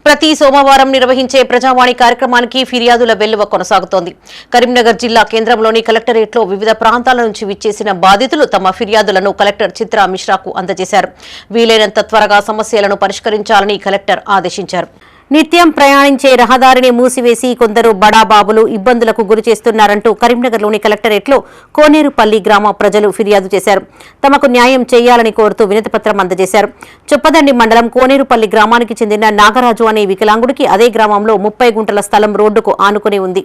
ప్రతి సోమవారం నిర్వహించే ప్రజావాణి కార్యక్రమానికి ఫిర్యాదుల వెల్లువ కొనసాగుతోంది. కరీంనగర్ జిల్లా కేంద్రంలోని కలెక్టరేట్లో వివిధ ప్రాంతాల నుంచి విచ్చేసిన బాధితులు తమ ఫిర్యాదులను కలెక్టర్ చిత్రా మిశ్రాకు అందజేశారు. వీలైనంత త్వరగా సమస్యలను పరిష్కరించాలని కలెక్టర్ ఆదేశించారు. నిత్యం ప్రయాణించే రహదారిని మూసివేసి కొందరు బడాబాబులు ఇబ్బందులకు గురి చేస్తున్నారంటూ కరీంనగర్లోని కలెక్టరేట్లో కోనేరుపల్లి గ్రామ ప్రజలు ఫిర్యాదు చేశారు. తమకు న్యాయం చేయాలని కోరుతూ వినతిపత్రం అందజేశారు. చొప్పదండి మండలం కోనేరుపల్లి గ్రామానికి చెందిన నాగరాజు అనే వికలాంగుడికి అదే గ్రామంలో 30 గుంటల స్థలం రోడ్డుకు ఆనుకుని ఉంది.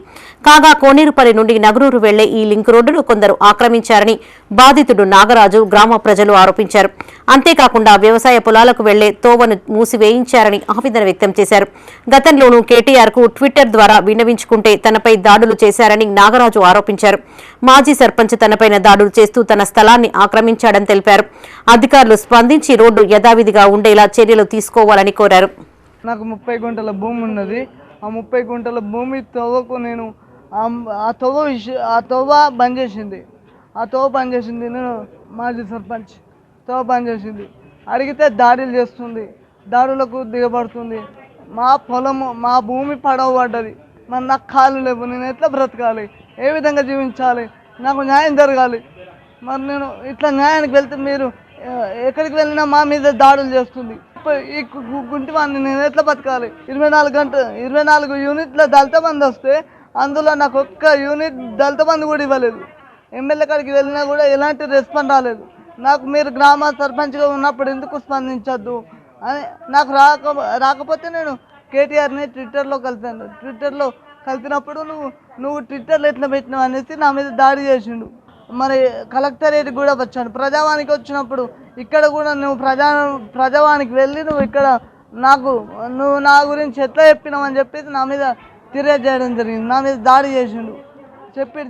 కాగా కోనేరుపల్లి నుండి నగరూరు వెళ్లే ఈ లింక్ రోడ్డును కొందరు ఆక్రమించారని బాధితుడు నాగరాజు గ్రామ ప్రజలు ఆరోపించారు. అంతేకాకుండా వ్యవసాయ పొలాలకు వెళ్లే తోవను మూసివేయించారని ఆవేదన వ్యక్తం చేశారు. గతంలోనూ కేటీఆర్ కు ట్విట్టర్ ద్వారా విన్నవించుకుంటే తనపై దాడులు చేశారని నాగరాజు ఆరోపించారు. మాజీ సర్పంచ్ తనపైన దాడులు చేస్తూ తన స్థలాన్ని ఆక్రమించాడని తెలిపారు. అధికారులు స్పందించి రోడ్డు యథావిధిగా ఉండేలా చర్యలు తీసుకోవాలని కోరారు. నాకు 30 గుంటల భూమి ఉన్నది. ఆ 30 గుంటల భూమి తవ్వకు నేను ఆ తవ్వ బంద్ చేసింది. నేను మాజీ సర్పంచ్ తవ్వ బంద్ చేసింది. అడిగితే దాడులు చేస్తుంది, దాడులకు దిగబడుతుంది. మా పొలము మా భూమి పడవ పడ్డది. మరి నాకు కాళ్ళు లేవు, నేను ఎట్లా బ్రతకాలి, ఏ విధంగా జీవించాలి, నాకు న్యాయం జరగాలి. మరి నేను ఇట్లా న్యాయానికి వెళ్తే మీరు ఎక్కడికి వెళ్ళినా మా మీద దాడులు చేస్తుంది. ఈ గుంటివాన్ని నేను ఎట్లా బతకాలి? 24 యూనిట్ల దళిత బంధు వస్తే అందులో నాకు ఒక్క యూనిట్ దళిత బంధు కూడా ఇవ్వలేదు. ఎమ్మెల్యే కాడికి వెళ్ళినా కూడా ఎలాంటి రెస్పాండ్ రాలేదు. నాకు మీరు గ్రామ సర్పంచ్గా ఉన్నప్పుడు ఎందుకు స్పందించద్దు అని నాకు రాకపోతే నేను కేటీఆర్ని ట్విట్టర్లో కలిపాను. ట్విట్టర్లో కలిపినప్పుడు నువ్వు ట్విట్టర్లో ఎట్లా పెట్టినావు అనేసి నా మీద దాడి చేసిండు. మరి కలెక్టరేట్కి కూడా వచ్చాను. ప్రజావానికి వచ్చినప్పుడు ఇక్కడ కూడా నువ్వు ప్రజావానికి వెళ్ళి నువ్వు నా గురించి ఎట్లా చెప్పినావు అని చెప్పేసి నా మీద ఫిర్యాదు చేయడం జరిగింది. నా మీద దాడి చేసిండు. చెప్పి